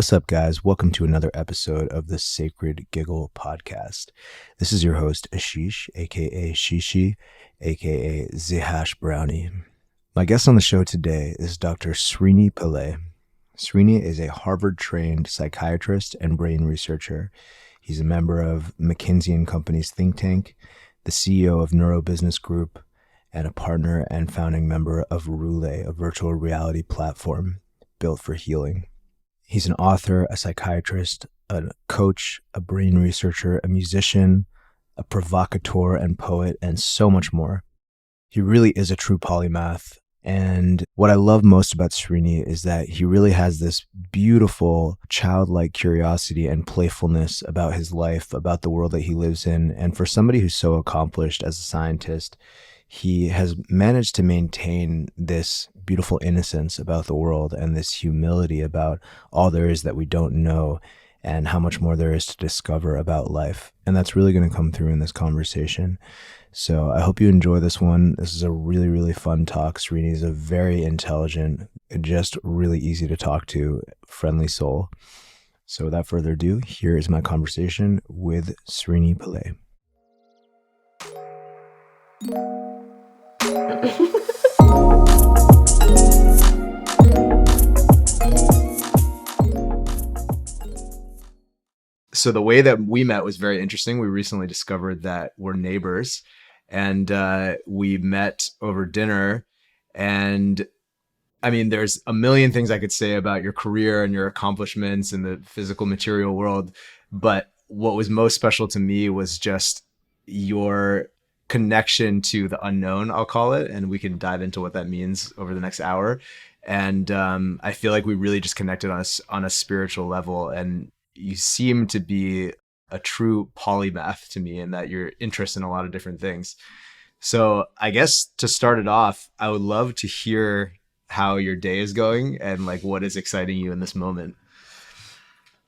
What's up, guys? Welcome to another episode of the Sacred Giggle podcast. This is your host, Ashish, aka ShiShi, aka the Hash Brownie. My guest on the show today is Dr. Srini Pillay. Srini is a Harvard-trained psychiatrist and brain researcher. He's a member of McKinsey and Company's think tank, the CEO of NeuroBusiness Group, and a partner and founding member of Reulay, a virtual reality platform built for healing. He's an author, a psychiatrist, a coach, a brain researcher, a musician, a provocateur and poet, and so much more. He really is a true polymath. And what I love most about Srini is that he really has this beautiful childlike curiosity and playfulness about his life, about the world that he lives in. And for somebody who's so accomplished as a scientist, he has managed to maintain this beautiful innocence about the world and this humility about all there is that we don't know and how much more there is to discover about life. And that's really going to come through in this conversation. So I hope you enjoy this one. This is a really, really fun talk. Srini is a very intelligent, just really easy to talk to, friendly soul. So without further ado, here is my conversation with Srini Pillay. So the way that we met was very interesting. We recently discovered that we're neighbors, and we met over dinner. And I mean, there's a million things I could say about your career and your accomplishments in the physical material world. But what was most special to me was just your connection to the unknown, I'll call it. And we can dive into what that means over the next hour. And I feel like we really just connected on a spiritual level. And you seem to be a true polymath to me in that you're interested in a lot of different things. So I guess to start it off, I would love to hear how your day is going and like what is exciting you in this moment.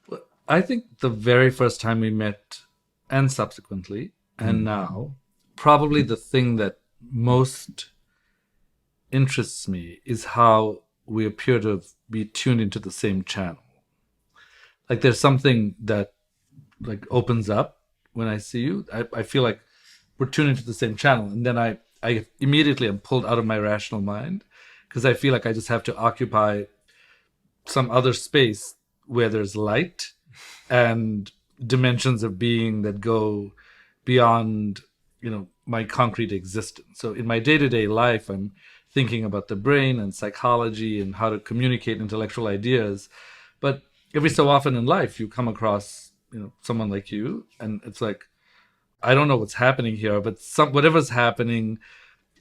Well, I think the very first time we met and subsequently and now, probably the thing that most interests me is how we appear to be tuned into the same channel. Like there's something that like opens up when I see you. I feel like we're tuned into the same channel. And then I immediately am pulled out of my rational mind because I feel like I just have to occupy some other space where there's light and dimensions of being that go beyond, my concrete existence. So in my day-to-day life, I'm thinking about the brain and psychology and how to communicate intellectual ideas. But every so often in life, you come across, someone like you, and it's like, I don't know what's happening here, but whatever's happening,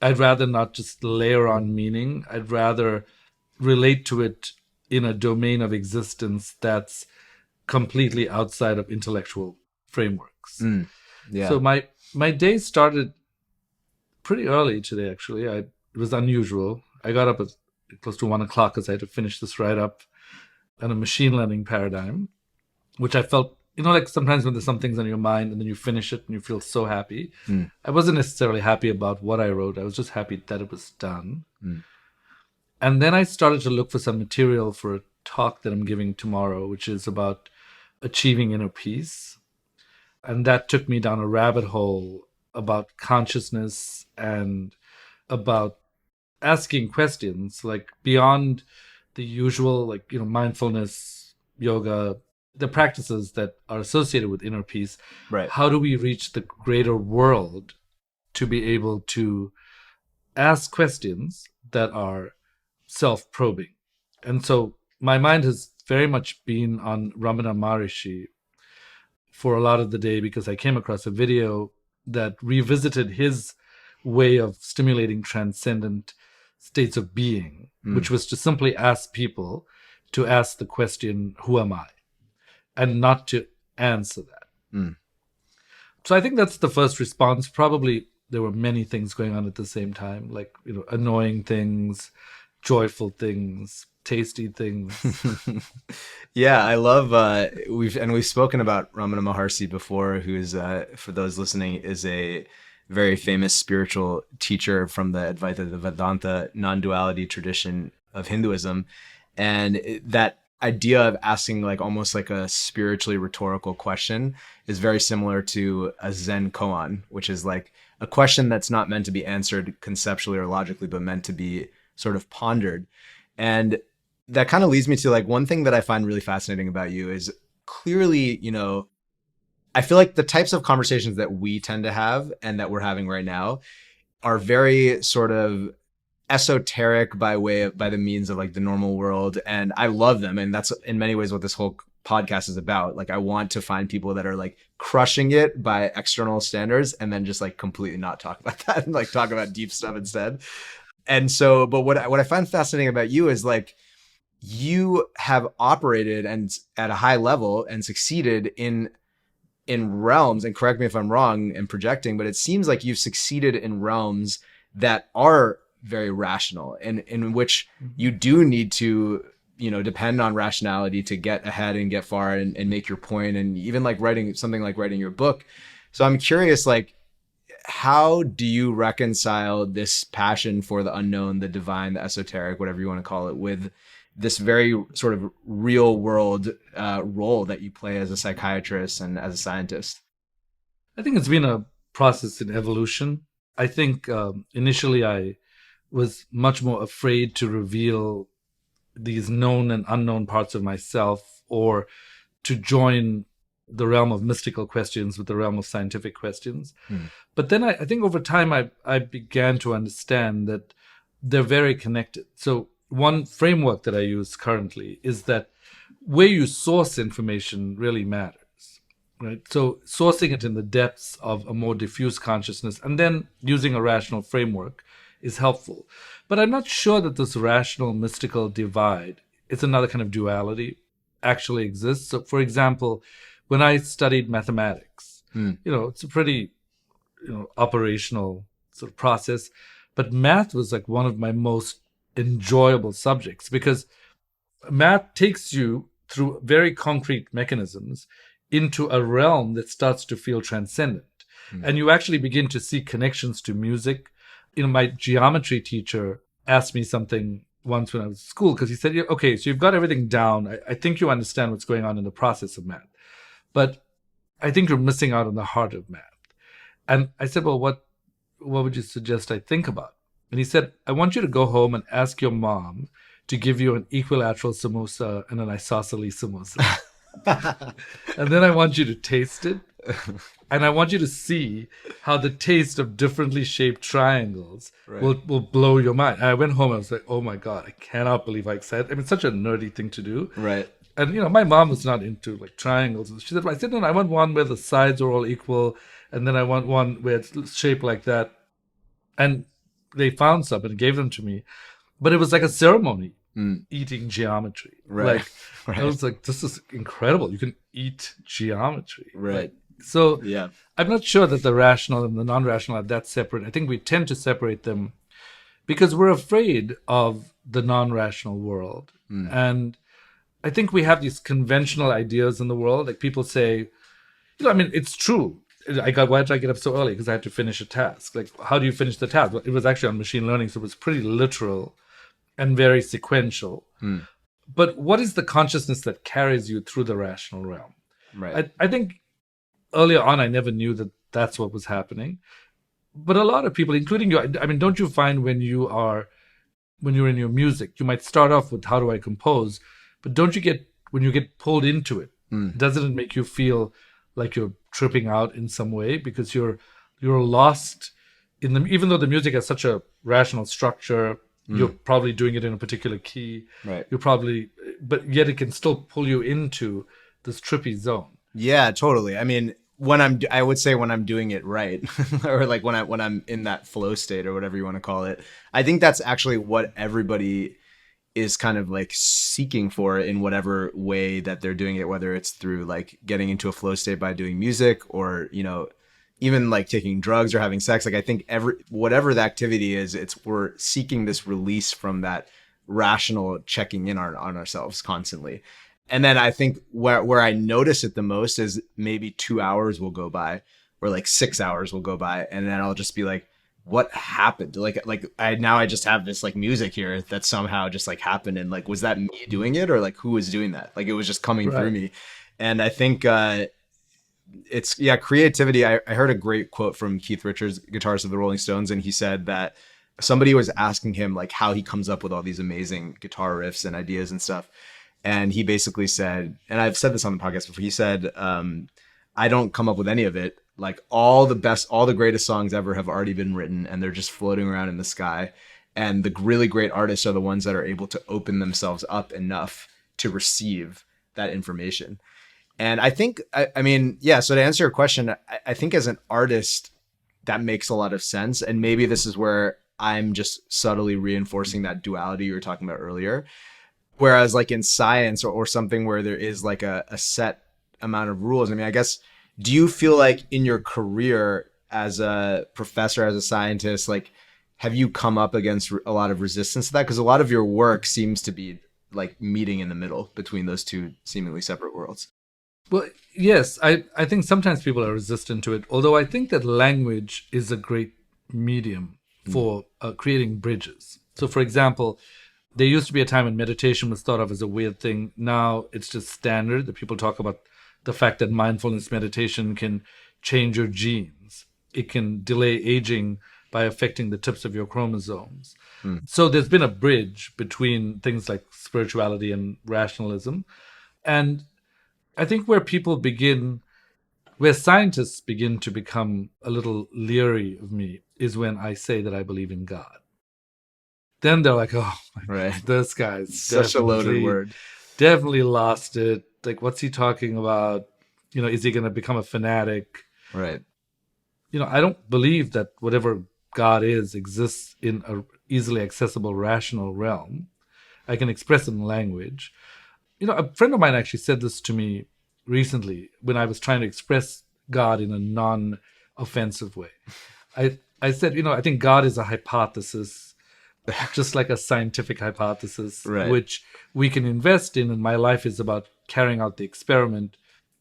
I'd rather not just layer on meaning. I'd rather relate to it in a domain of existence that's completely outside of intellectual frameworks. Yeah. So my day started pretty early today, actually. It was unusual. I got up at close to 1 o'clock because I had to finish this write-up on a machine learning paradigm, which I felt, like sometimes when there's some things on your mind and then you finish it and you feel so happy. I wasn't necessarily happy about what I wrote. I was just happy that it was done. And then I started to look for some material for a talk that I'm giving tomorrow, which is about achieving inner peace. And that took me down a rabbit hole about consciousness and about asking questions like beyond the usual, like, mindfulness, yoga, the practices that are associated with inner peace. Right. How do we reach the greater world to be able to ask questions that are self-probing? And so my mind has very much been on Ramana Maharishi for a lot of the day because I came across a video that revisited his way of stimulating transcendent states of being, which was to simply ask people to ask the question, who am I? And not to answer that. So I think that's the first response. Probably there were many things going on at the same time, like, annoying things, joyful things, tasty things. Yeah, I love, we've spoken about Ramana Maharshi before, who's, for those listening, is a very famous spiritual teacher from the Advaita, the Vedanta non-duality tradition of Hinduism. And that idea of asking like almost like a spiritually rhetorical question is very similar to a Zen koan, which is like a question that's not meant to be answered conceptually or logically, but meant to be sort of pondered. And that kind of leads me to like one thing that I find really fascinating about you is clearly, you know, I feel like the types of conversations that we tend to have and that we're having right now are very sort of esoteric by the means of like the normal world. And I love them. And that's in many ways what this whole podcast is about. Like I want to find people that are like crushing it by external standards and then just like completely not talk about that and like talk about deep stuff instead. And so, but what I find fascinating about you is like, you have operated and at a high level and succeeded in realms, and correct me if I'm wrong in projecting, but it seems like you've succeeded in realms that are very rational and in which you do need to, you know, depend on rationality to get ahead and get far and make your point, and even like writing something like writing your book. So I'm curious, like, how do you reconcile this passion for the unknown, the divine, the esoteric, whatever you want to call it, with this very sort of real world role that you play as a psychiatrist and as a scientist? I think it's been a process in evolution. I think initially I was much more afraid to reveal these known and unknown parts of myself, or to join the realm of mystical questions with the realm of scientific questions. But then I think over time I began to understand that they're very connected. So one framework that I use currently is that where you source information really matters, right? So sourcing it in the depths of a more diffuse consciousness and then using a rational framework is helpful. But I'm not sure that this rational mystical divide, it's another kind of duality, actually exists. So for example, when I studied mathematics, you know, it's a pretty, you know, operational sort of process, but math was like one of my most enjoyable subjects because math takes you through very concrete mechanisms into a realm that starts to feel transcendent. And you actually begin to see connections to music. You know, my geometry teacher asked me something once when I was at school, because he said, okay, so you've got everything down. I think you understand what's going on in the process of math, but I think you're missing out on the heart of math. And I said, well, what would you suggest I think about? And he said, I want you to go home and ask your mom to give you an equilateral samosa and an isosceles samosa. And then I want you to taste it. And I want you to see how the taste of differently shaped triangles will blow your mind. And I went home and I was like, oh my God, I cannot believe I said. I mean, it's such a nerdy thing to do. Right. And, you know, my mom was not into like triangles. She said, I said, no, I want one where the sides are all equal. And then I want one where it's shaped like that. And they found some and gave them to me. But it was like a ceremony, eating geometry. Right. Like, I was like, this is incredible. You can eat geometry. Right. Like, so yeah. I'm not sure that the rational and the non-rational are that separate. I think we tend to separate them because we're afraid of the non-rational world. And I think we have these conventional ideas in the world. Like people say, you know, I mean, it's true. Why did I get up so early? Because I had to finish a task. Like, how do you finish the task? Well, it was actually on machine learning, so it was pretty literal and very sequential. But what is the consciousness that carries you through the rational realm? Right. I think earlier on, I never knew that that's what was happening. But a lot of people, including you, I mean, don't you find when you're in your music, you might start off with how do I compose, but don't you get, when you get pulled into it, doesn't it make you feel like you're tripping out in some way because you're lost in the, even though the music has such a rational structure, you're probably doing it in a particular key. Right. You're probably, but yet it can still pull you into this trippy zone. Yeah, totally. I mean, I would say when I'm doing it right, or like when I'm in that flow state or whatever you want to call it, I think that's actually what everybody is kind of like seeking for in whatever way that they're doing it, whether it's through like getting into a flow state by doing music or, you know, even like taking drugs or having sex. Like I think whatever the activity is, we're seeking this release from that rational checking in on ourselves constantly. And then I think where I notice it the most is maybe 2 hours will go by or like 6 hours will go by. And then I'll just be like, what happened? Like I just have this like music here that somehow just like happened, and like was that me doing it, or like who was doing that? Like it was just coming through Right. me. And I think it's yeah, creativity. I heard a great quote from Keith Richards, guitarist of the Rolling Stones, and he said that somebody was asking him like how he comes up with all these amazing guitar riffs and ideas and stuff. And he basically said, and I've said this on the podcast before, he said, I don't come up with any of it. Like all the greatest songs ever have already been written, and they're just floating around in the sky. And the really great artists are the ones that are able to open themselves up enough to receive that information. And I think, I mean, yeah, so to answer your question, I think as an artist, that makes a lot of sense. And maybe this is where I'm just subtly reinforcing that duality you were talking about earlier. Whereas like in science or something where there is like a set amount of rules, I mean, I guess, do you feel like in your career as a professor, as a scientist, like, have you come up against a lot of resistance to that? Because a lot of your work seems to be like meeting in the middle between those two seemingly separate worlds. Well, yes, I think sometimes people are resistant to it, although I think that language is a great medium for creating bridges. So, for example, there used to be a time when meditation was thought of as a weird thing. Now it's just standard that people talk about the fact that mindfulness meditation can change your genes. It can delay aging by affecting the tips of your chromosomes. So there's been a bridge between things like spirituality and rationalism. And I think where scientists begin to become a little leery of me is when I say that I believe in God. Then they're like, oh my Right. God, this guy's Such a loaded word. definitely lost it. Like, what's he talking about? Is he going to become a fanatic? Right. I don't believe that whatever God is exists in a easily accessible, rational realm. I can express it in language. A friend of mine actually said this to me recently when I was trying to express God in a non-offensive way. I said, I think God is a hypothesis, just like a scientific hypothesis, Right. which we can invest in. And my life is about carrying out the experiment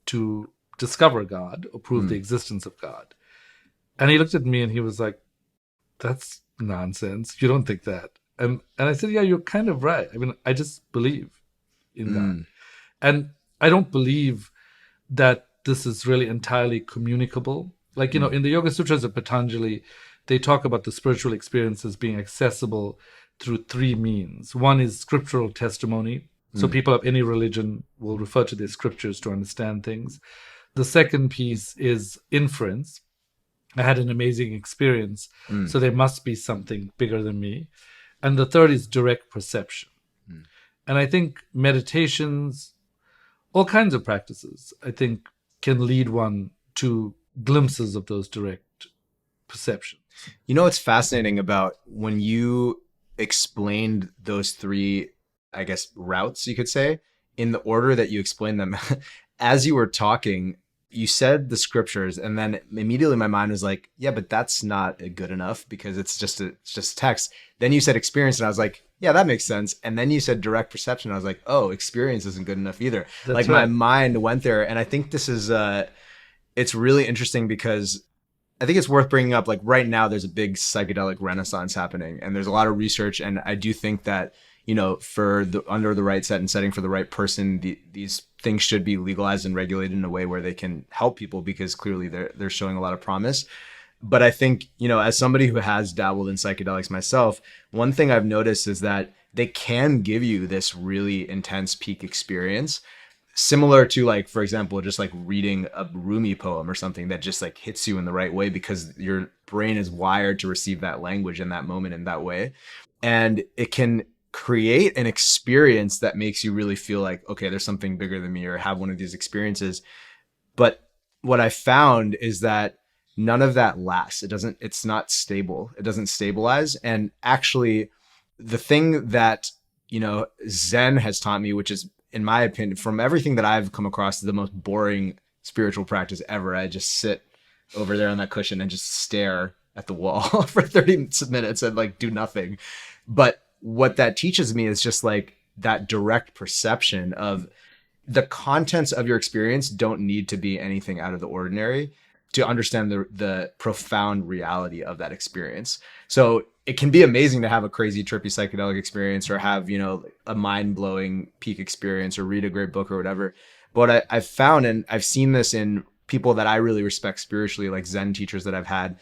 to discover God or prove the existence of God. And he looked at me and he was like, that's nonsense. You don't think that. And I said, yeah, you're kind of right. I mean, I just believe in God. And I don't believe that this is really entirely communicable. Like, in the Yoga Sutras of Patanjali, they talk about the spiritual experiences being accessible through three means. One is scriptural testimony. So people of any religion will refer to their scriptures to understand things. The second piece is inference. I had an amazing experience, so there must be something bigger than me. And the third is direct perception. And I think meditations, all kinds of practices, I think, can lead one to glimpses of those direct perceptions. What's fascinating about when you explained those three, I guess, routes, you could say, in the order that you explained them, as you were talking, you said the scriptures, and then immediately my mind was like, yeah, but that's not good enough because it's just text. Then you said experience, and I was like, yeah, that makes sense. And then you said direct perception. I was like, oh, experience isn't good enough either. That's like right. my mind went there. And I think this is, it's really interesting because I think it's worth bringing up. Like right now, there's a big psychedelic renaissance happening, and there's a lot of research. And I do think that, for under the right set and setting for the right person, these things should be legalized and regulated in a way where they can help people, because clearly they're showing a lot of promise. But I think, as somebody who has dabbled in psychedelics myself, one thing I've noticed is that they can give you this really intense peak experience, similar to, like, for example, just like reading a Rumi poem or something that just like hits you in the right way because your brain is wired to receive that language in that moment in that way. And it can create an experience that makes you really feel like, okay, there's something bigger than me, or have one of these experiences. But what I found is that none of that lasts. It's not stable. It doesn't stabilize. And actually, the thing that, Zen has taught me, which is, in my opinion, from everything that I've come across, the most boring spiritual practice ever. I just sit over there on that cushion and just stare at the wall for 30 minutes and like do nothing. But what that teaches me is just like that direct perception of the contents of your experience don't need to be anything out of the ordinary. to understand the profound reality of that experience. So it can be amazing to have a crazy, trippy psychedelic experience, or have, a mind-blowing peak experience, or read a great book or whatever. But I've found, and I've seen this in people that I really respect spiritually, like Zen teachers that I've had,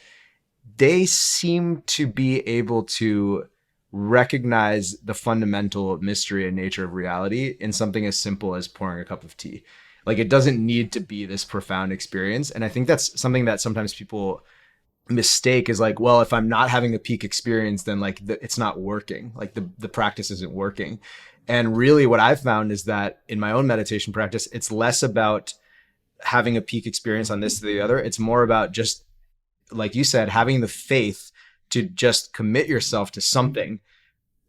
they seem to be able to recognize the fundamental mystery and nature of reality in something as simple as pouring a cup of tea. Like, it doesn't need to be this profound experience. And I think that's something that sometimes people mistake, is like, well, if I'm not having the peak experience, then like it's not working. Like the practice isn't working. And really what I've found is that in my own meditation practice, it's less about having a peak experience on this or the other. It's more about, just like you said, having the faith to just commit yourself to something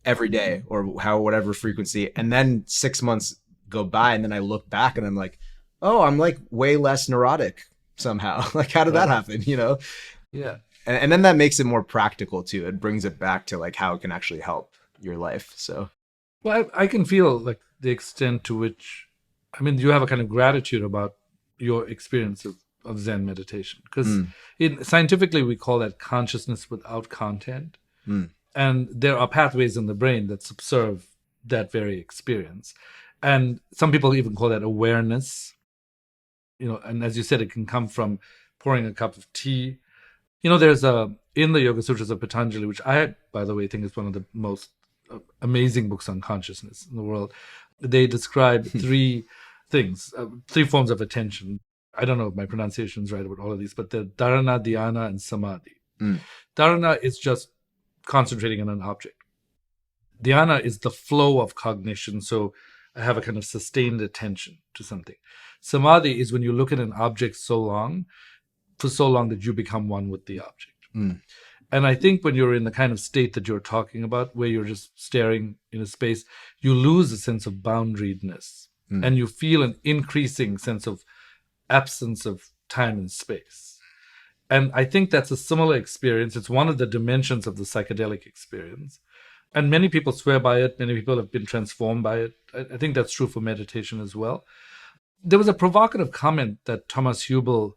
every day, or whatever frequency. And then 6 months go by, and then I look back and I'm like, oh, I'm like way less neurotic somehow. Like, how did that happen? Yeah. And then that makes it more practical too. It brings it back to like how it can actually help your life. So, well, I can feel like the extent to which, I mean, you have a kind of gratitude about your experience of Zen meditation, because scientifically we call that consciousness without content. And there are pathways in the brain that subserve that very experience. And some people even call that awareness. And as you said, it can come from pouring a cup of tea. There's in the Yoga Sutras of Patanjali, which I, by the way, think is one of the most amazing books on consciousness in the world. They describe three things, three forms of attention. I don't know if my pronunciation is right about all of these, but they're dharana, dhyana, and samadhi. Dharana is just concentrating on an object. Dhyana is the flow of cognition. So I have a kind of sustained attention to something. Samadhi is when you look at an object for so long that you become one with the object. And I think when you're in the kind of state that you're talking about, where you're just staring in a space, you lose a sense of boundariedness, and you feel an increasing sense of absence of time and space. And I think that's a similar experience. It's one of the dimensions of the psychedelic experience. And many people swear by it. Many people have been transformed by it. I think that's true for meditation as well. There was a provocative comment that Thomas Hübl,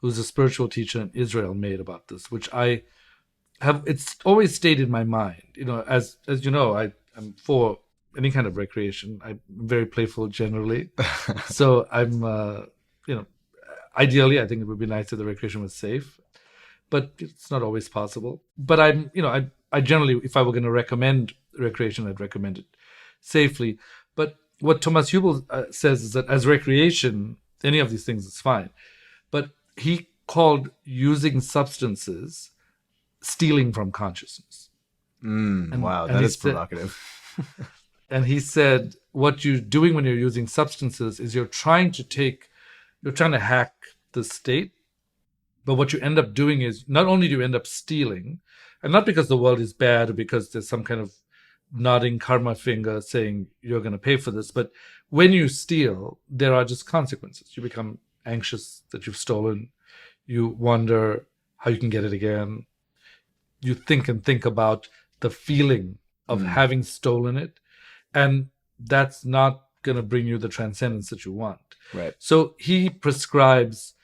who's a spiritual teacher in Israel, made about this, which it's always stayed in my mind. As you know, I'm for any kind of recreation. I'm very playful generally. So I'm, ideally, I think it would be nice if the recreation was safe, but it's not always possible. But I generally, if I were going to recommend recreation, I'd recommend it safely. But what Thomas Hübl says is that as recreation, any of these things is fine. But he called using substances stealing from consciousness. Wow, that is provocative. And he said, what you're doing when you're using substances is you're trying to hack the state. But what you end up doing is, not only do you end up stealing, and not because the world is bad or because there's some kind of nodding karma finger saying you're going to pay for this, but when you steal, there are just consequences. You become anxious that you've stolen. You wonder how you can get it again. You think about the feeling of having stolen it. And that's not going to bring you the transcendence that you want. Right. So he prescribes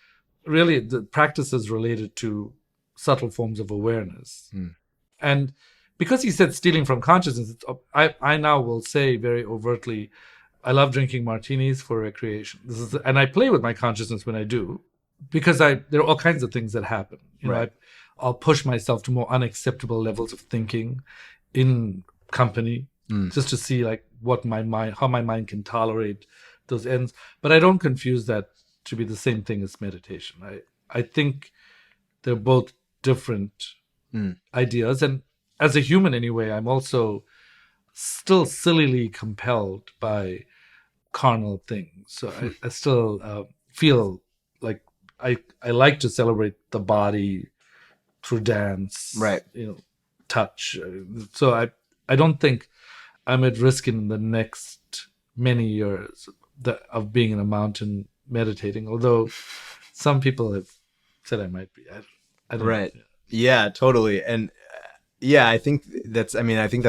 really the practices related to subtle forms of awareness. And because he said stealing from consciousness, I now will say very overtly, I love drinking martinis for recreation. And I play with my consciousness when I do, because there are all kinds of things that happen. I'll push myself to more unacceptable levels of thinking in company, just to see like how my mind can tolerate those ends. But I don't confuse that to be the same thing as meditation. I think they're both different ideas. And as a human anyway, I'm also still sillily compelled by carnal things. So I still feel like I like to celebrate the body through dance, right? Touch. So I don't think I'm at risk in the next many years of being in a mountain meditating. Although some people have said I might be. I don't right. know. Yeah, totally. And I think that's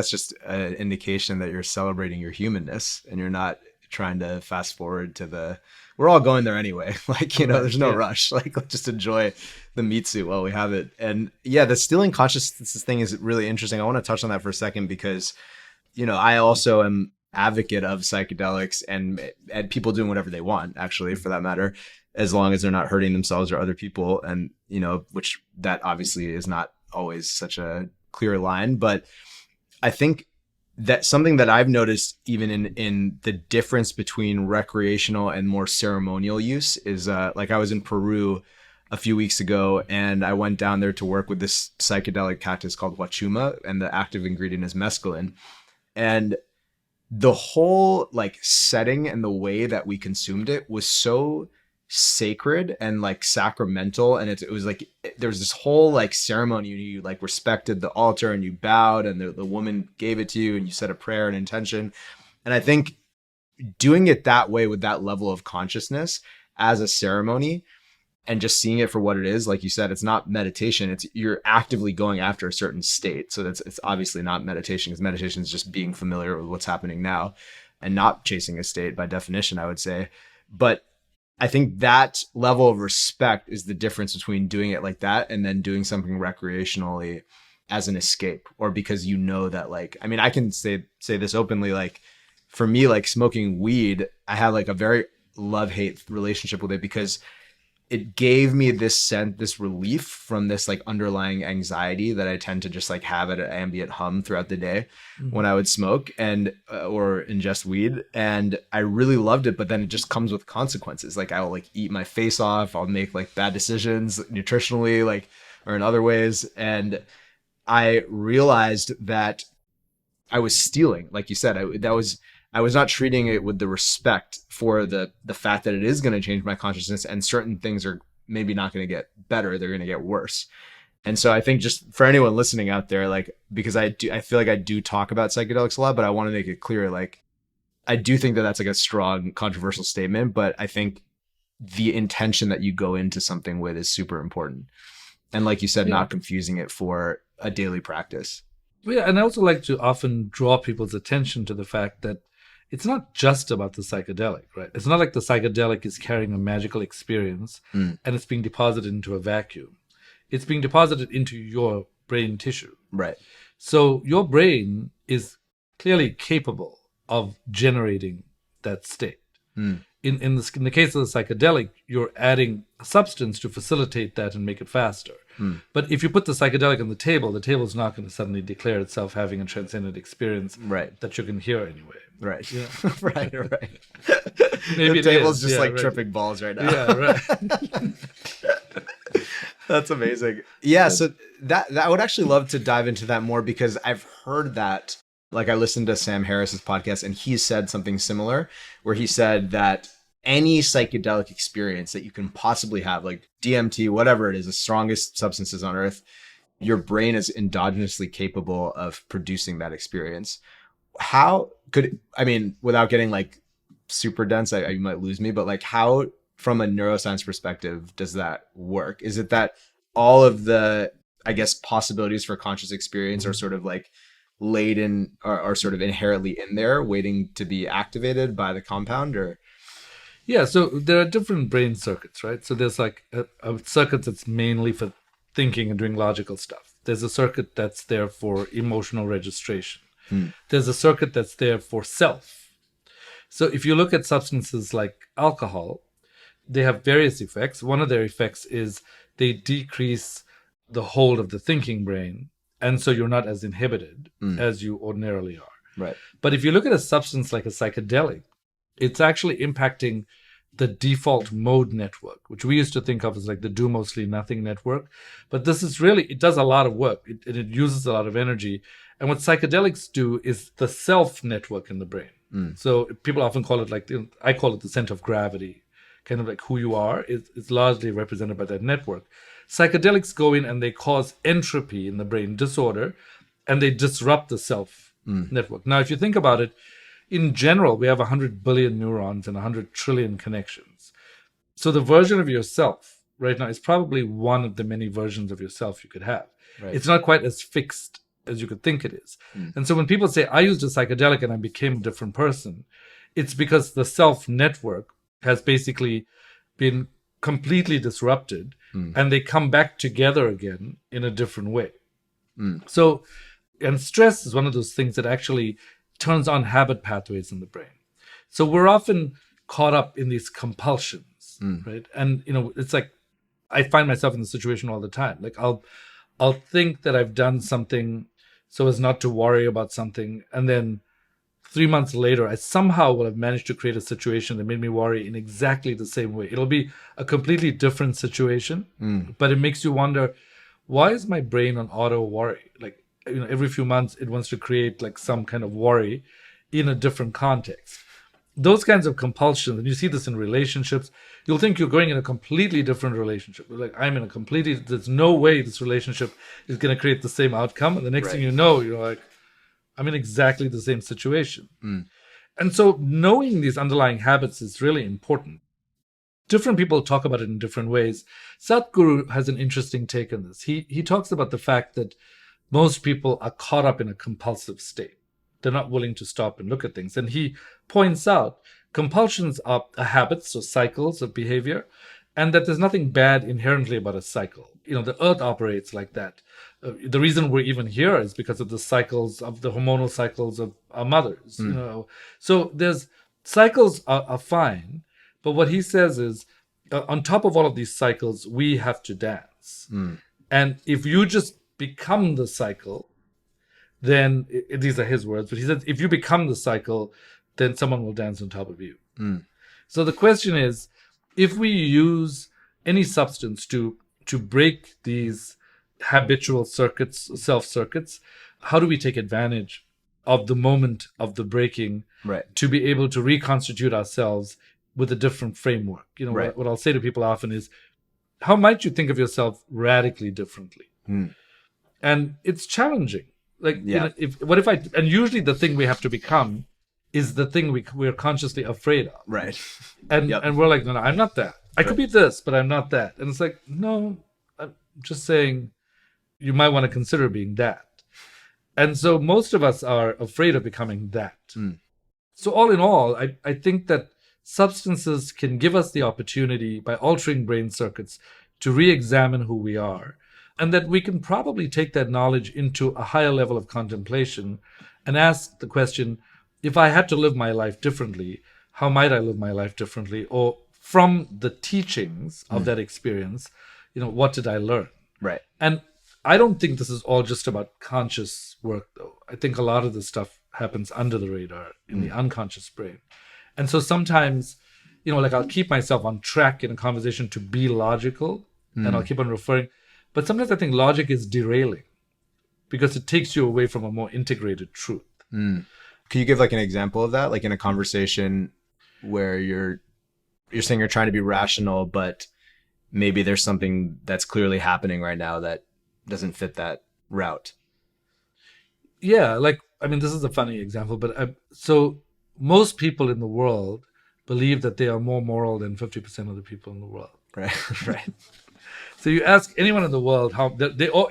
just an indication that you're celebrating your humanness and you're not trying to fast forward to the we're all going there anyway. Like, you know, Right, there's no yeah. rush. Like, let's just enjoy the meat suit while we have it. And yeah, the stealing consciousness thing is really interesting. I want to touch on that for a second because, you know, I also am advocate of psychedelics and people doing whatever they want, actually, for that matter, as long as they're not hurting themselves or other people. And, you know, which that obviously is not always such a clear line. But I think that something that I've noticed even in the difference between recreational and more ceremonial use is like I was in Peru a few weeks ago and I went down there to work with this psychedelic cactus called huachuma, and the active ingredient is mescaline. And the whole like setting and the way that we consumed it was so sacred and like sacramental, and it was like there was this whole like ceremony. You like respected the altar and you bowed, and the woman gave it to you and you said a prayer and intention. And I think doing it that way with that level of consciousness as a ceremony and just seeing it for what it is, like you said, it's not meditation. It's you're actively going after a certain state. So it's obviously not meditation, because meditation is just being familiar with what's happening now and not chasing a state by definition, I would say. But I think that level of respect is the difference between doing it like that and then doing something recreationally as an escape, or because you know that, like, I mean, I can say this openly, like for me, like smoking weed, I had like a very love-hate relationship with it, because it gave me this sense, this relief from this like underlying anxiety that I tend to just like have at an ambient hum throughout the day when I would smoke and or ingest weed. And I really loved it, but then it just comes with consequences. Like I'll like eat my face off. I'll make like bad decisions nutritionally, like, or in other ways. And I realized that I was stealing, like you said. I was not treating it with the respect for the fact that it is going to change my consciousness, and certain things are maybe not going to get better; they're going to get worse. And so I think just for anyone listening out there, like, because I feel like I do talk about psychedelics a lot, but I want to make it clear, like, I do think that that's like a strong, controversial statement, but I think the intention that you go into something with is super important. And like you said, not confusing it for a daily practice. Yeah, and I also like to often draw people's attention to the fact that it's not just about the psychedelic, right? It's not like the psychedelic is carrying a magical experience and it's being deposited into a vacuum. It's being deposited into your brain tissue. Right. So your brain is clearly capable of generating that state. In the case of the psychedelic, you're adding a substance to facilitate that and make it faster. But if you put the psychedelic on the table is not going to suddenly declare itself having a transcendent experience that you can hear anyway. Right. Yeah. right. Maybe the table's is. just Yeah, like right. tripping balls right now. Yeah, right. That's amazing. Yeah, so that I would actually love to dive into that more, because I've heard that, like, I listened to Sam Harris's podcast and he said something similar, where he said that any psychedelic experience that you can possibly have, like DMT, whatever it is, the strongest substances on earth, your brain is endogenously capable of producing that experience. How could, I mean, without getting like super dense, you might lose me, but like how, from a neuroscience perspective, does that work? Is it that all of the, I guess, possibilities for conscious experience are sort of like laid in, are sort of inherently in there waiting to be activated by the compound? Or Yeah, so there are different brain circuits, right? So there's like a circuit that's mainly for thinking and doing logical stuff. There's a circuit that's there for emotional registration. There's a circuit that's there for self. So if you look at substances like alcohol, they have various effects. One of their effects is they decrease the hold of the thinking brain, and so you're not as inhibited as you ordinarily are. right. But if you look at a substance like a psychedelic, it's actually impacting the default mode network, which we used to think of as like the do mostly nothing network. But this is really, it does a lot of work. It uses a lot of energy. And what psychedelics do is the self network in the brain. So people often call it like, I call it the center of gravity, kind of like who you are is largely represented by that network. Psychedelics go in and they cause entropy in the brain, disorder, and they disrupt the self network. Now, if you think about it, in general, we have 100 billion neurons and 100 trillion connections. So the version of yourself right now is probably one of the many versions of yourself you could have. Right. It's not quite as fixed as you could think it is. And so when people say, I used a psychedelic and I became a different person, it's because the self network has basically been completely disrupted, and they come back together again in a different way. So, and stress is one of those things that actually turns on habit pathways in the brain. So we're often caught up in these compulsions, right? And it's like I find myself in the situation all the time. Like I'll think that I've done something so as not to worry about something, and then 3 months later, I somehow will have managed to create a situation that made me worry in exactly the same way. It'll be a completely different situation, but it makes you wonder, why is my brain on auto worry? Like, every few months it wants to create like some kind of worry in a different context. Those kinds of compulsions, and you see this in relationships, you'll think you're going in a completely different relationship. Like, there's no way this relationship is going to create the same outcome. And the next thing you know, you're like, I'm in exactly the same situation. And so knowing these underlying habits is really important. Different people talk about it in different ways. Sadhguru has an interesting take on this. He talks about the fact that most people are caught up in a compulsive state. They're not willing to stop and look at things. And he points out compulsions are habits or cycles of behavior, and that there's nothing bad inherently about a cycle. The earth operates like that. The reason we're even here is because of the cycles of the hormonal cycles of our mothers. So there's cycles are fine, but what he says is, on top of all of these cycles, we have to dance. And if you just become the cycle, then these are his words, but he says, if you become the cycle, then someone will dance on top of you. So the question is, if we use any substance to break these habitual circuits, self circuits, how do we take advantage of the moment of the breaking to be able to reconstitute ourselves with a different framework? What I'll say to people often is, how might you think of yourself radically differently? And it's challenging. Like, and usually the thing we have to become is the thing we're consciously afraid of. Right. And we're like, no, I'm not that. I could be this, but I'm not that. And it's like, no, I'm just saying you might want to consider being that. And so most of us are afraid of becoming that. So all in all, I think that substances can give us the opportunity, by altering brain circuits, to re-examine who we are. And that we can probably take that knowledge into a higher level of contemplation and ask the question, if I had to live my life differently, how might I live my life differently? Or from the teachings of that experience, what did I learn? Right. And I don't think this is all just about conscious work, though. I think a lot of this stuff happens under the radar in the unconscious brain. And so sometimes, like, I'll keep myself on track in a conversation to be logical, and I'll keep on referring. But sometimes I think logic is derailing because it takes you away from a more integrated truth. Can you give like an example of that? Like in a conversation where you're saying you're trying to be rational, but maybe there's something that's clearly happening right now that doesn't fit that route. Yeah, this is a funny example, but so most people in the world believe that they are more moral than 50% of the people in the world. Right. Right. So you ask anyone in the world how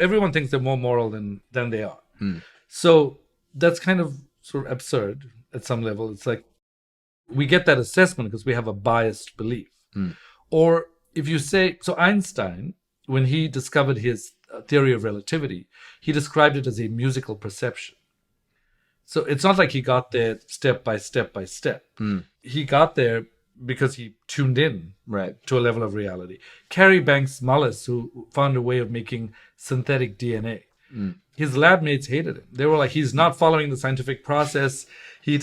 everyone thinks they're more moral than they are. So that's kind of sort of absurd at some level. It's like we get that assessment because we have a biased belief. Or if you say, so Einstein, when he discovered his theory of relativity, he described it as a musical perception. So it's not like he got there step by step by step. He got there because he tuned in to a level of reality. Carrie Banks Mullis, who found a way of making synthetic DNA, his lab mates hated him. They were like, he's not following the scientific process. He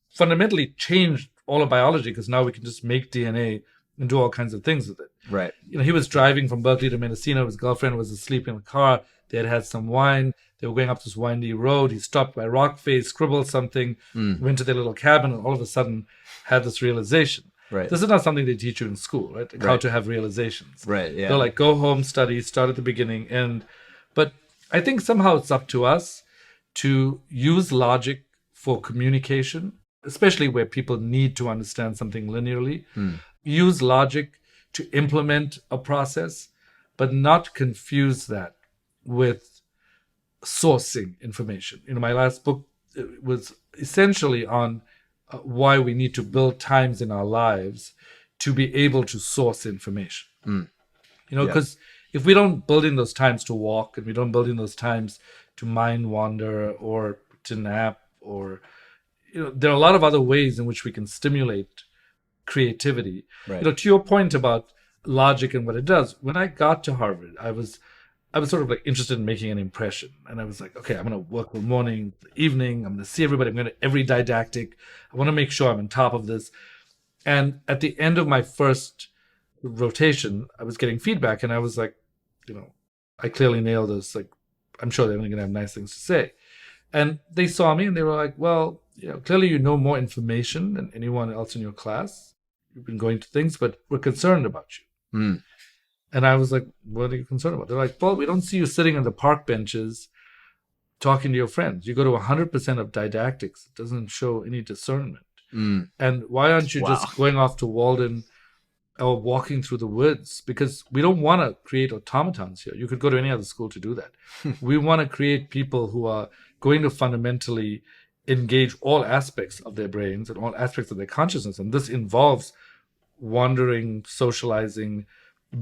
fundamentally changed all of biology because now we can just make DNA and do all kinds of things with it. Right. He was driving from Berkeley to Mendocino. His girlfriend was asleep in the car. They had some wine. They were going up this windy road. He stopped by a rock face, scribbled something, went to their little cabin, and all of a sudden had this realization. Right. This is not something they teach you in school, right? Like how to have realizations. Right. Yeah. They're like, go home, study, start at the beginning, but I think somehow it's up to us to use logic for communication, especially where people need to understand something linearly. Use logic to implement a process, but not confuse that with sourcing information. My last book was essentially on why we need to build times in our lives to be able to source information. Because if we don't build in those times to walk, and we don't build in those times to mind wander or to nap, or there are a lot of other ways in which we can stimulate creativity. Right. To your point about logic and what it does, when I got to Harvard, I was sort of like interested in making an impression, and I was like, okay, I'm going to work the morning, the evening. I'm going to see everybody. I'm going to every didactic. I want to make sure I'm on top of this. And at the end of my first rotation, I was getting feedback, and I was like, I clearly nailed this. Like, I'm sure they're going to have nice things to say. And they saw me, and they were like, well, clearly you know more information than anyone else in your class. You've been going to things, but we're concerned about you. And I was like, what are you concerned about? They're like, well, we don't see you sitting on the park benches talking to your friends. You go to 100% of didactics. It doesn't show any discernment. And why aren't you just going off to Walden or walking through the woods? Because we don't want to create automatons here. You could go to any other school to do that. We want to create people who are going to fundamentally engage all aspects of their brains and all aspects of their consciousness. And this involves wandering, socializing,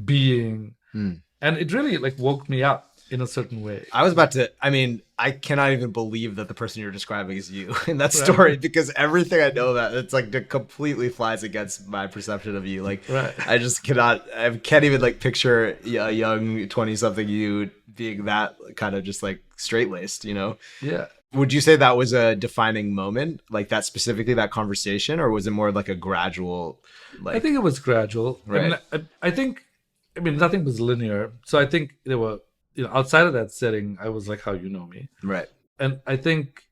being. And it really woke me up in a certain way. I cannot even believe that the person you're describing is you in that story, because everything I know that it's it completely flies against my perception of you. I just can't even picture a young 20-something you being that kind of just straight-laced, Yeah. Would you say that was a defining moment, that specifically that conversation, or was it more a gradual? I think it was gradual. Right. I think nothing was linear. So I think there were, outside of that setting, I was like how you know me. Right. And I think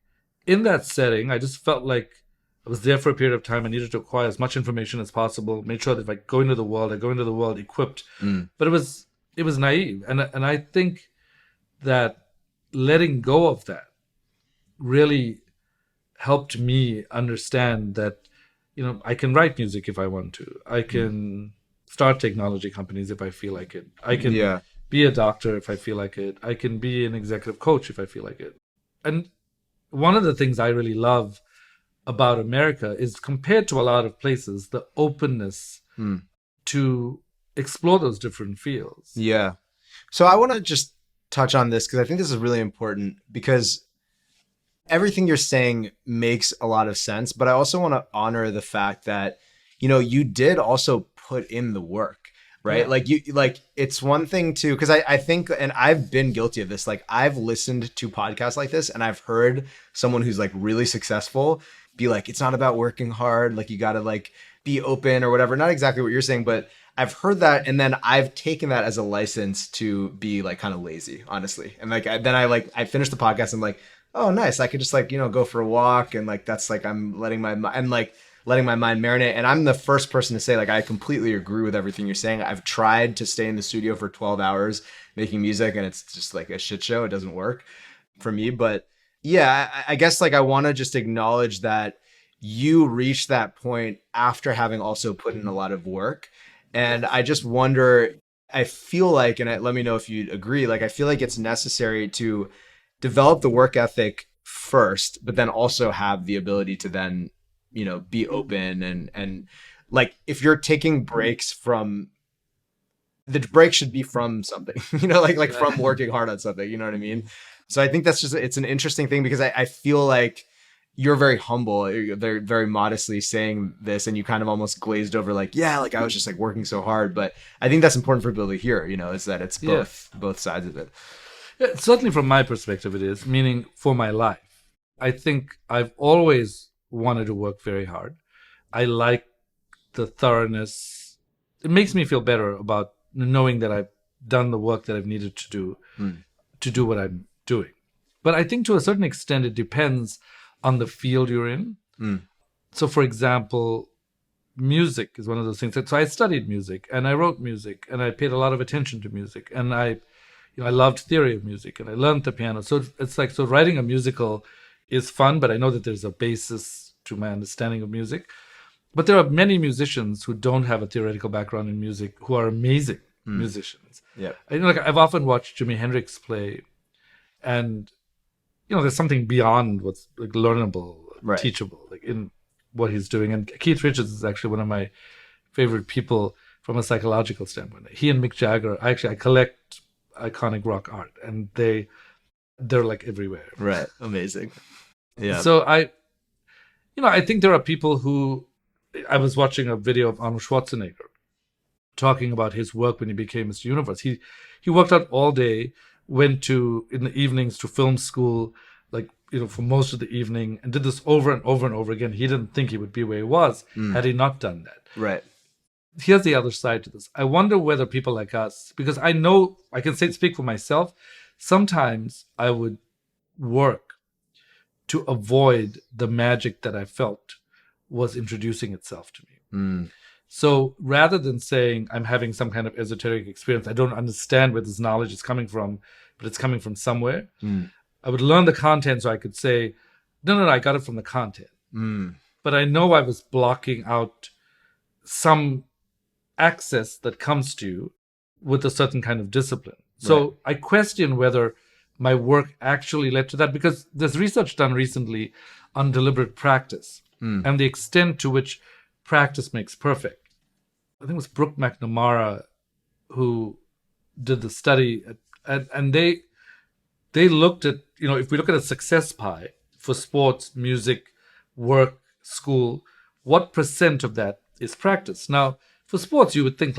in that setting, I just felt like I was there for a period of time. I needed to acquire as much information as possible, made sure that if I go into the world, I go into the world equipped. But it was naive. And I think that letting go of that really helped me understand that, I can write music if I want to. I can start technology companies if I feel like it. I can be a doctor if I feel like it. I can be an executive coach if I feel like it. And one of the things I really love about America is, compared to a lot of places, the openness to explore those different fields. Yeah. So I want to just touch on this because I think this is really important, because everything you're saying makes a lot of sense, but I also want to honor the fact that, you did also put in the work, right? Yeah. It's one thing to, because I think, and I've been guilty of this, I've listened to podcasts like this, and I've heard someone who's really successful be like, it's not about working hard. You got to be open or whatever. Not exactly what you're saying, but I've heard that. And then I've taken that as a license to be kind of lazy, honestly. And then I finished the podcast. I'm like, oh, nice. I could just go for a walk. And that's I'm letting my mind marinate. And I'm the first person to say, I completely agree with everything you're saying. I've tried to stay in the studio for 12 hours making music, and it's just a shit show. It doesn't work for me. But yeah, I guess I want to just acknowledge that you reached that point after having also put in a lot of work. And I just wonder, I feel let me know if you agree, I feel it's necessary to develop the work ethic first, but then also have the ability to then, be open and if you're taking breaks from, the break should be from something, from working hard on something, you know what I mean? So I think that's just, it's an interesting thing, because I feel you're very humble. They're very modestly saying this, and you kind of almost glazed over I was just working so hard. But I think that's important for people to hear, is that it's both sides of it. Yeah, certainly from my perspective, it is, meaning for my life. I think I've always wanted to work very hard. I like the thoroughness. It makes me feel better about knowing that I've done the work that I've needed to do to do what I'm doing. But I think to a certain extent, it depends on the field you're in. So for example, music is one of those things. So I studied music, and I wrote music, and I paid a lot of attention to music, and I loved theory of music, and I learned the piano. So it's so writing a musical is fun, but I know that there's a basis to my understanding of music. But there are many musicians who don't have a theoretical background in music who are amazing musicians. Yeah. I've often watched Jimi Hendrix play, and there's something beyond what's learnable, teachable, in what he's doing. And Keith Richards is actually one of my favorite people from a psychological standpoint. He and Mick Jagger, I collect iconic rock art, and they're like everywhere. Right. Amazing. Yeah. So I think there are people who, I was watching a video of Arnold Schwarzenegger talking about his work when he became Mr. Universe. He worked out all day, went in the evenings to film school, for most of the evening, and did this over and over and over again. He didn't think he would be where he was had he not done that. Right. Here's the other side to this. I wonder whether people like us, because I know I can speak for myself, sometimes I would work to avoid the magic that I felt was introducing itself to me. So rather than saying I'm having some kind of esoteric experience, I don't understand where this knowledge is coming from, but it's coming from somewhere. I would learn the content so I could say, no, I got it from the content. But I know I was blocking out some access that comes to you with a certain kind of discipline. So I question whether my work actually led to that, because there's research done recently on deliberate practice and the extent to which practice makes perfect. I think it was Brooke McNamara who did the study, and they looked at, if we look at a success pie for sports, music, work, school, what percent of that is practice? Now, for sports, you would think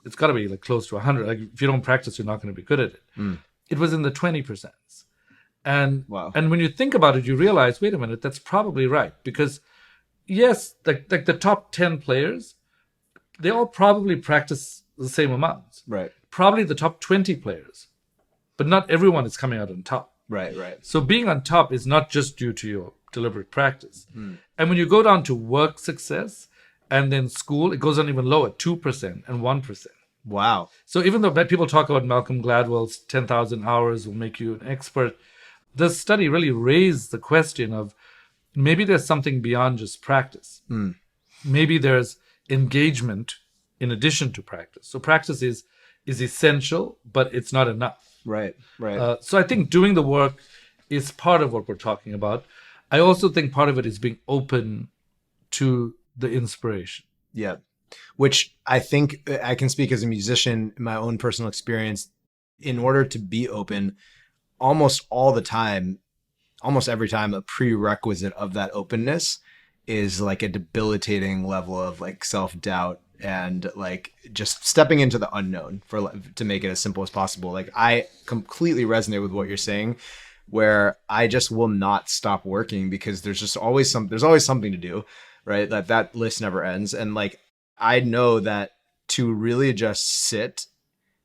it's got to be close to 100. If you don't practice, you're not going to be good at it. It was in the 20%. And wow. And when you think about it, you realize, wait a minute, that's probably right. Because yes, the top 10 players, they all probably practice the same amounts. Right. Probably the top 20 players, but not everyone is coming out on top. Right. So being on top is not just due to your deliberate practice. And when you go down to work success and then school, it goes on even lower, 2% and 1%. Wow. So even though people talk about Malcolm Gladwell's 10,000 hours will make you an expert, this study really raised the question of maybe there's something beyond just practice. Maybe there's engagement in addition to practice. So practice is essential, but it's not enough. Right. So I think doing the work is part of what we're talking about. I also think part of it is being open to the inspiration. Yeah. Which I think I can speak as a musician, in my own personal experience, in order to be open, almost all the time, almost every time, a prerequisite of that openness is a debilitating level of self-doubt and just stepping into the unknown to make it as simple as possible. I completely resonate with what you're saying, where I just will not stop working because there's always something to do, right? That list never ends. And I know that to really just sit,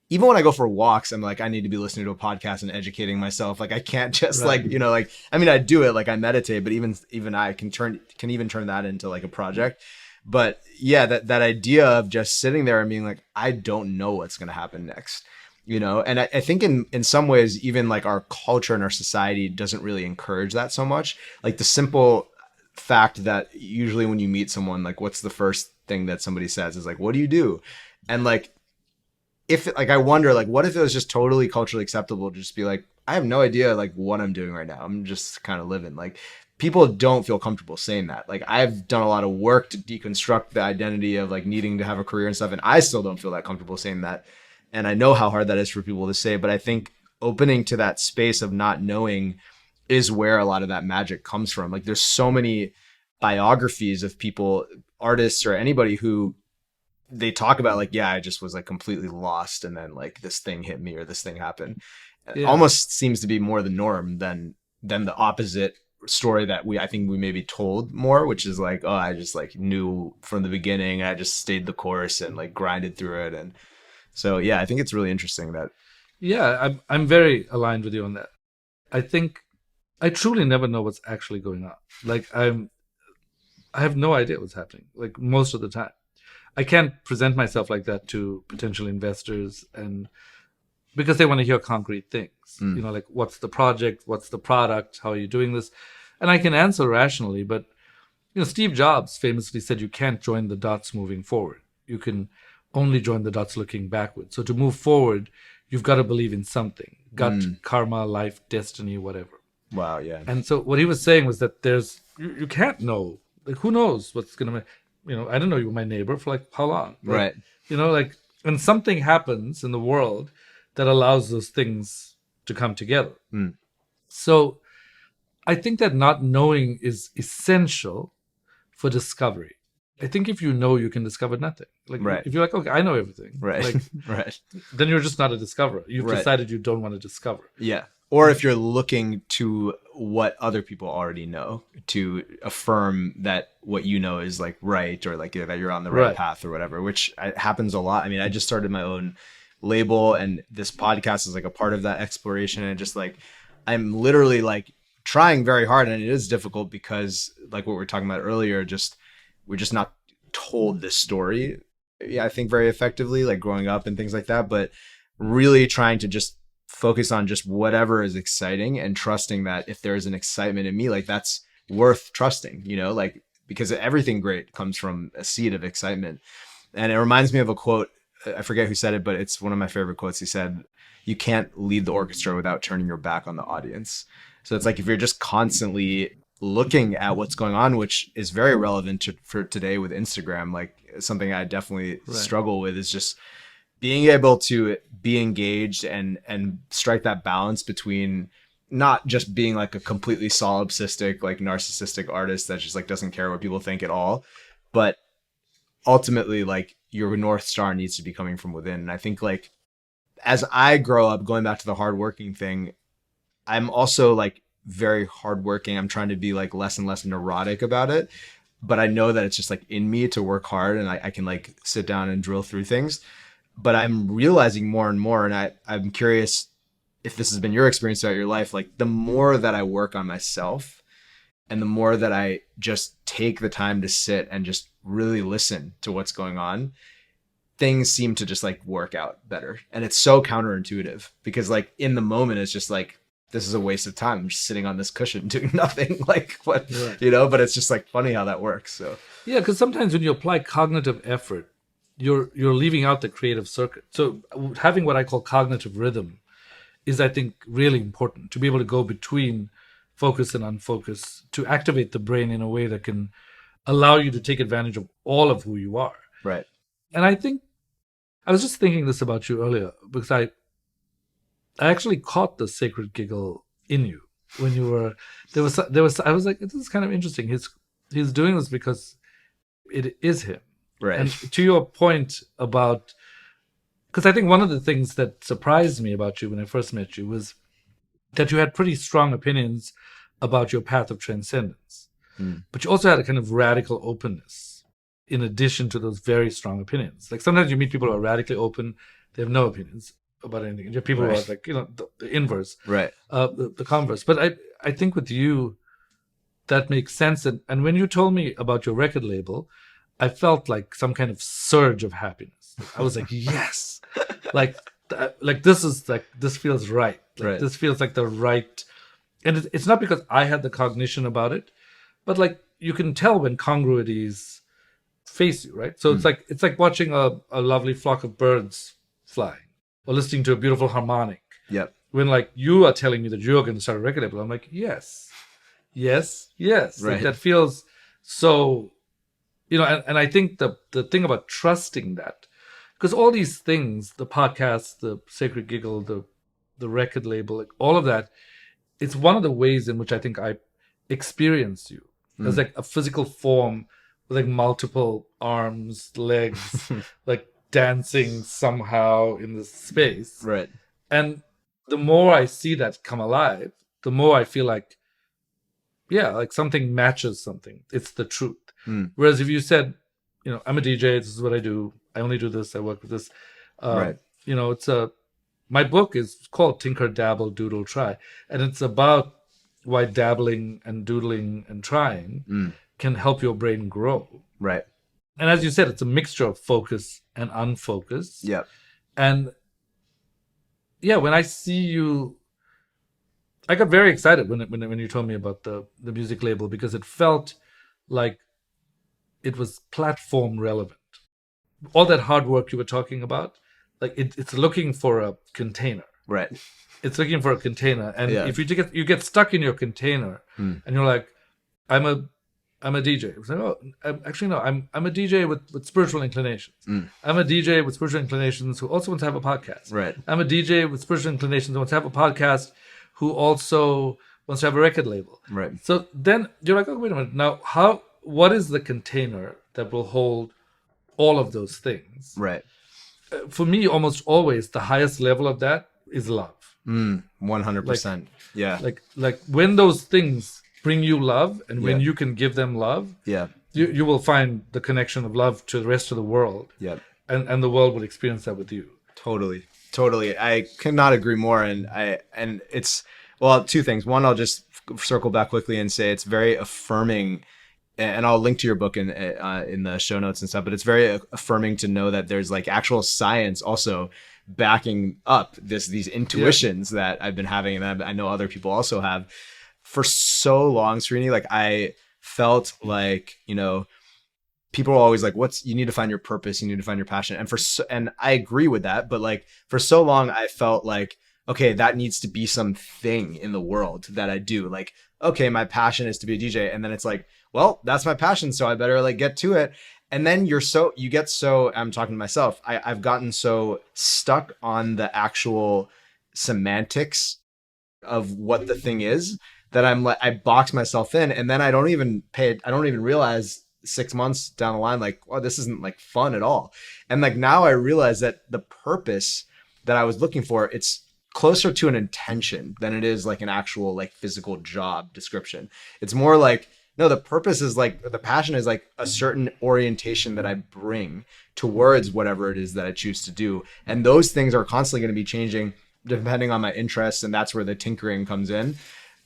even when I go for walks, I'm I need to be listening to a podcast and educating myself. I can't just I do it, I meditate, but even I can even turn that into a project. But yeah, that idea of just sitting there and being I don't know what's going to happen next, and I think in some ways, even our culture and our society doesn't really encourage that so much. The simple fact that usually when you meet someone, what's the first thing that somebody says is what do you do? And if I wonder what if it was just totally culturally acceptable to just be I have no idea what I'm doing right now, I'm just kind of living. People don't feel comfortable saying that. I've done a lot of work to deconstruct the identity of needing to have a career and stuff, and I still don't feel that comfortable saying that. And I know how hard that is for people to say, but I think opening to that space of not knowing is where a lot of that magic comes from. There's so many biographies of people, artists or anybody, who they talk about I just was completely lost, and then this thing hit me or this thing happened. It almost seems to be more the norm than the opposite story that I think we maybe told more, which is I just knew from the beginning, and I just stayed the course and grinded through it. And so yeah, I think it's really interesting that I'm very aligned with you on that. I think I truly never know what's actually going on. I have no idea what's happening most of the time. I can't present myself like that to potential investors, and because they want to hear concrete things, what's the project, what's the product, how are you doing this? And I can answer rationally, but Steve Jobs famously said you can't join the dots moving forward. You can only join the dots looking backward. So to move forward, you've got to believe in something, gut, karma, life, destiny, whatever. Wow, yeah. And so what he was saying was that you can't know like who knows what's gonna, I didn't know you were my neighbor for like how long, Right. Like, and something happens in the world that allows those things to come together. So I think that not knowing is essential for discovery. I think if you know, you can discover nothing. Like Right. if you're like, okay, I know everything, Right. like Right. then you're just not a discoverer. You've Right. decided you don't want to discover. Yeah. Or if you're looking to what other people already know to affirm that what you know is like right, or like that you're on the right path or whatever, which happens a lot. I mean, I just started my own label, and this podcast is like a part of that exploration. And just like, I'm literally like trying very hard, and it is difficult because like what we were talking about earlier, we're just not told this story. Yeah, I think very effectively, like growing up and things like that, but really trying to just focus on just whatever is exciting and trusting that if there's an excitement in me, like that's worth trusting, like, because everything great comes from a seed of excitement. And it reminds me of a quote. I forget who said it, but it's one of my favorite quotes. He said, "You can't lead the orchestra without turning your back on the audience." So it's like, if you're just constantly looking at what's going on, which is very relevant for today with Instagram, like something I definitely struggle with is just being able to be engaged and strike that balance between not just being like a completely solipsistic, like narcissistic artist that just like doesn't care what people think at all, but ultimately like your North Star needs to be coming from within. And I think like as I grow up, going back to the hardworking thing, I'm also like very hardworking. I'm trying to be like less and less neurotic about it, but I know that it's just like in me to work hard, and I can like sit down and drill through things. But I'm realizing more and more, and I'm curious if this has been your experience throughout your life, like the more that I work on myself and the more that I just take the time to sit and just really listen to what's going on, things seem to just like work out better. And it's so counterintuitive because like in the moment, it's just like, this is a waste of time. I'm just sitting on this cushion doing nothing. Like what, but it's just like funny how that works. So yeah, because sometimes when you apply cognitive effort, you're leaving out the creative circuit. So having what I call cognitive rhythm is, I think, really important to be able to go between focus and unfocus, to activate the brain in a way that can allow you to take advantage of all of who you are. Right. And I think I was just thinking this about you earlier because I actually caught the sacred giggle in you when you were there was I was like, this is kind of interesting. He's doing this because it is him. Right. And to your point about, because I think one of the things that surprised me about you when I first met you was that you had pretty strong opinions about your path of transcendence, but you also had a kind of radical openness in addition to those very strong opinions. Like sometimes you meet people who are radically open, they have no opinions about anything. You have people who are like, the inverse, right? The converse. But I think with you, that makes sense. And when you told me about your record label, I felt like some kind of surge of happiness. I was like, yes, like this feels right. Like this feels like the right. And it's not because I had the cognition about it, but like you can tell when congruities face you, right? So it's like watching a lovely flock of birds flying or listening to a beautiful harmonic. Yep. When like you are telling me that you're going to start a record label, I'm like, yes. Right. Like that feels so, and I think the thing about trusting that, because all these things, the podcast, the sacred giggle, the record label, like all of that, it's one of the ways in which I think I experience you as like a physical form with like multiple arms, legs, like dancing somehow in this space. Right. And the more I see that come alive, the more I feel like, yeah, like something matches something. It's the truth. Whereas if you said, I'm a DJ, this is what I do. I only do this. I work with this. Right. My book is called Tinker Dabble Doodle Try. And it's about why dabbling and doodling and trying can help your brain grow. Right. And as you said, it's a mixture of focus and unfocus. Yeah. And yeah, when I see you, I got very excited when you told me about the music label, because it felt like it was platform relevant. All that hard work you were talking about, like it's looking for a container. Right. It's looking for a container. And if you get stuck in your container and you're like, I'm I'm a DJ. It's like, oh, actually, no, I'm a DJ with spiritual inclinations. I'm a DJ with spiritual inclinations who also wants to have a podcast. Right. I'm a DJ with spiritual inclinations who wants to have a podcast who also wants to have a record label. Right. So then you're like, oh, wait a minute. Now, what is the container that will hold all of those things? Right. For me, almost always, the highest level of that is love. 100%. Yeah. Like when those things bring you love, and when Yeah. you can give them love, Yeah. you will find the connection of love to the rest of the world. Yeah. And the world will experience that with you. Totally. I cannot agree more. And it's, well, two things. One, I'll just circle back quickly and say it's very affirming, and I'll link to your book in the show notes and stuff, but it's very affirming to know that there's like actual science also backing up these intuitions that I've been having, and I know other people also have for so long, Srini. Like I felt like, people are always like, you need to find your purpose, you need to find your passion. And I agree with that. But like for so long, I felt like, okay, that needs to be something in the world that I do. Like, okay, my passion is to be a DJ. And then it's like, well, that's my passion, so I better like get to it. And then you get so, I'm talking to myself, I've gotten so stuck on the actual semantics of what the thing is that I'm like, I box myself in, and then I don't even realize 6 months down the line, like, oh, this isn't like fun at all. And like now I realize that the purpose that I was looking for, it's closer to an intention than it is like an actual like physical job description. It's more like, no, the purpose is like, the passion is like a certain orientation that I bring towards whatever it is that I choose to do. And those things are constantly going to be changing depending on my interests. And that's where the tinkering comes in.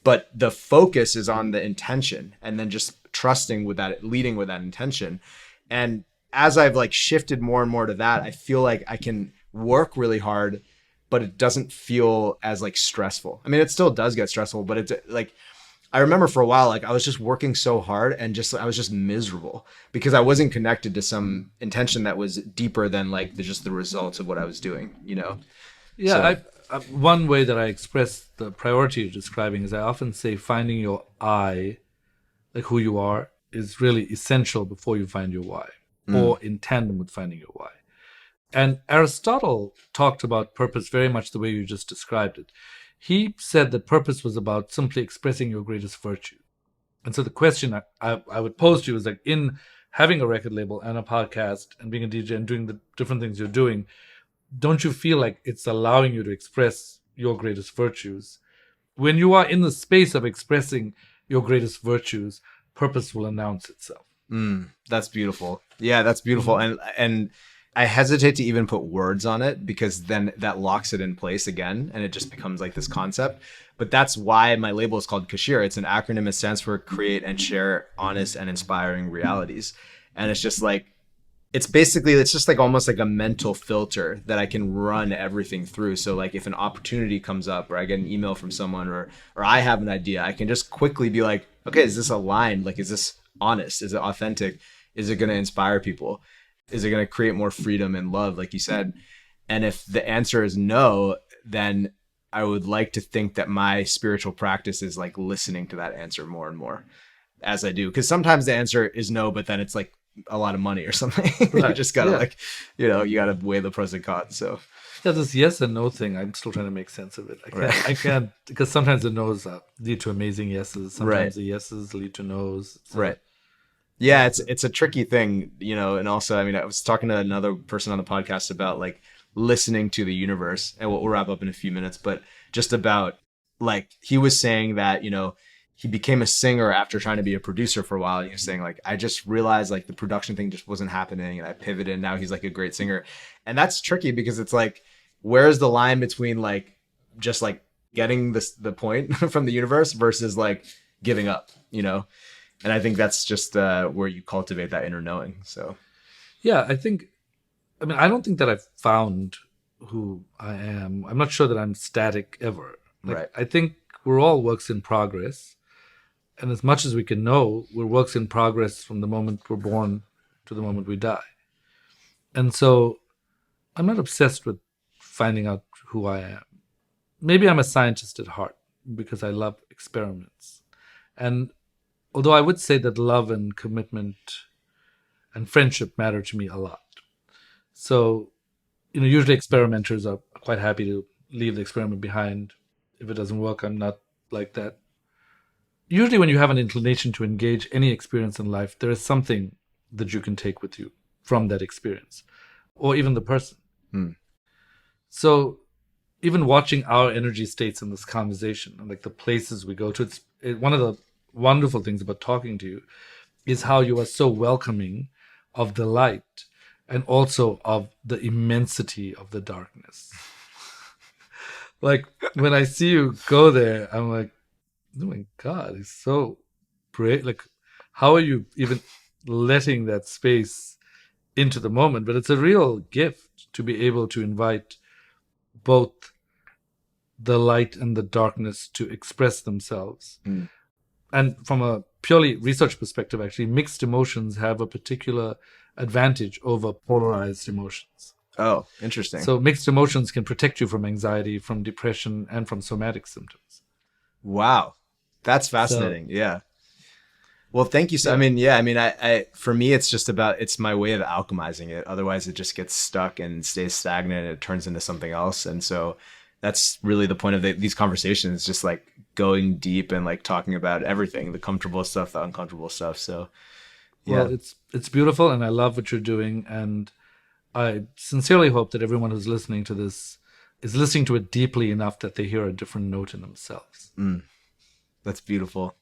But the focus is on the intention, and then just trusting with that, leading with that intention. And as I've like shifted more and more to that, I feel like I can work really hard, but it doesn't feel as like stressful. I mean, it still does get stressful, but it's like, I remember for a while, like I was just working so hard and I was just miserable because I wasn't connected to some intention that was deeper than like just the results of what I was doing, Yeah. So, one way that I express the priority you're describing is I often say finding your I, like who you are, is really essential before you find your why, or in tandem with finding your why. And Aristotle talked about purpose very much the way you just described it. He said that purpose was about simply expressing your greatest virtue. And so the question I would pose to you is like, in having a record label and a podcast and being a DJ and doing the different things you're doing, don't you feel like it's allowing you to express your greatest virtues? When you are in the space of expressing your greatest virtues, purpose will announce itself. That's beautiful. Yeah, that's beautiful. And I hesitate to even put words on it because then that locks it in place again, and it just becomes like this concept. But that's why my label is called Kashir. It's an acronym. It stands for Create and Share Honest and Inspiring Realities. And it's just like, it's just like almost like a mental filter that I can run everything through. So like if an opportunity comes up, or I get an email from someone, or I have an idea, I can just quickly be like, okay, is this aligned? Like, is this honest? Is it authentic? Is it going to inspire people? Is it going to create more freedom and love, like you said? And if the answer is no, then I would like to think that my spiritual practice is like listening to that answer more and more as I do. Because sometimes the answer is no, but then it's like a lot of money or something. Right. You just gotta you gotta weigh the pros and cons. So yeah, this yes and no thing, I'm still trying to make sense of it. I can't, because sometimes the no's lead to amazing yeses. Sometimes the yeses lead to no's. So. Right. Yeah, it's a tricky thing, and also, I mean, I was talking to another person on the podcast about like listening to the universe, and we'll wrap up in a few minutes, but just about like, he was saying that, he became a singer after trying to be a producer for a while. And he was saying like, I just realized like the production thing just wasn't happening, and I pivoted, and now he's like a great singer. And that's tricky because it's like, where's the line between like just like getting the point from the universe versus like giving up, And I think that's just where you cultivate that inner knowing. So yeah, I don't think that I've found who I am. I'm not sure that I'm static ever. Right. I think we're all works in progress. And as much as we can know, we're works in progress from the moment we're born to the moment we die. And so I'm not obsessed with finding out who I am. Maybe I'm a scientist at heart because I love experiments. And although I would say that love and commitment and friendship matter to me a lot. So, usually experimenters are quite happy to leave the experiment behind. If it doesn't work, I'm not like that. Usually when you have an inclination to engage any experience in life, there is something that you can take with you from that experience, or even the person. So even watching our energy states in this conversation and like the places we go to, one of the wonderful things about talking to you is how you are so welcoming of the light and also of the immensity of the darkness. Like when I see you go there, I'm like, oh my God, it's so great. Like, how are you even letting that space into the moment? But it's a real gift to be able to invite both the light and the darkness to express themselves. And from a purely research perspective, actually, mixed emotions have a particular advantage over polarized emotions. Oh, interesting. So mixed emotions can protect you from anxiety, from depression, and from somatic symptoms. Wow. That's fascinating. Yeah. Well, thank you. So, I for me, it's just it's my way of alchemizing it. Otherwise it just gets stuck and stays stagnant and it turns into something else. And so that's really the point of these conversations, just like going deep and like talking about everything, the comfortable stuff, the uncomfortable stuff. So, yeah. Well, it's beautiful and I love what you're doing. And I sincerely hope that everyone who's listening to this is listening to it deeply enough that they hear a different note in themselves. That's beautiful.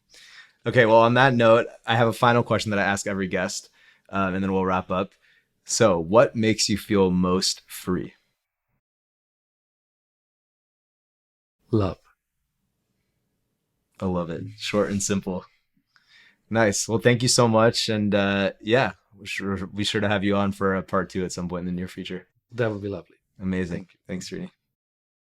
Okay, well, on that note, I have a final question that I ask every guest, and then we'll wrap up. So, what makes you feel most free? Love. I love it. Short and simple. Nice. Well, thank you so much. And yeah, we'll be sure to have you on for a part 2 at some point in the near future. That would be lovely. Amazing. Thanks, Srini.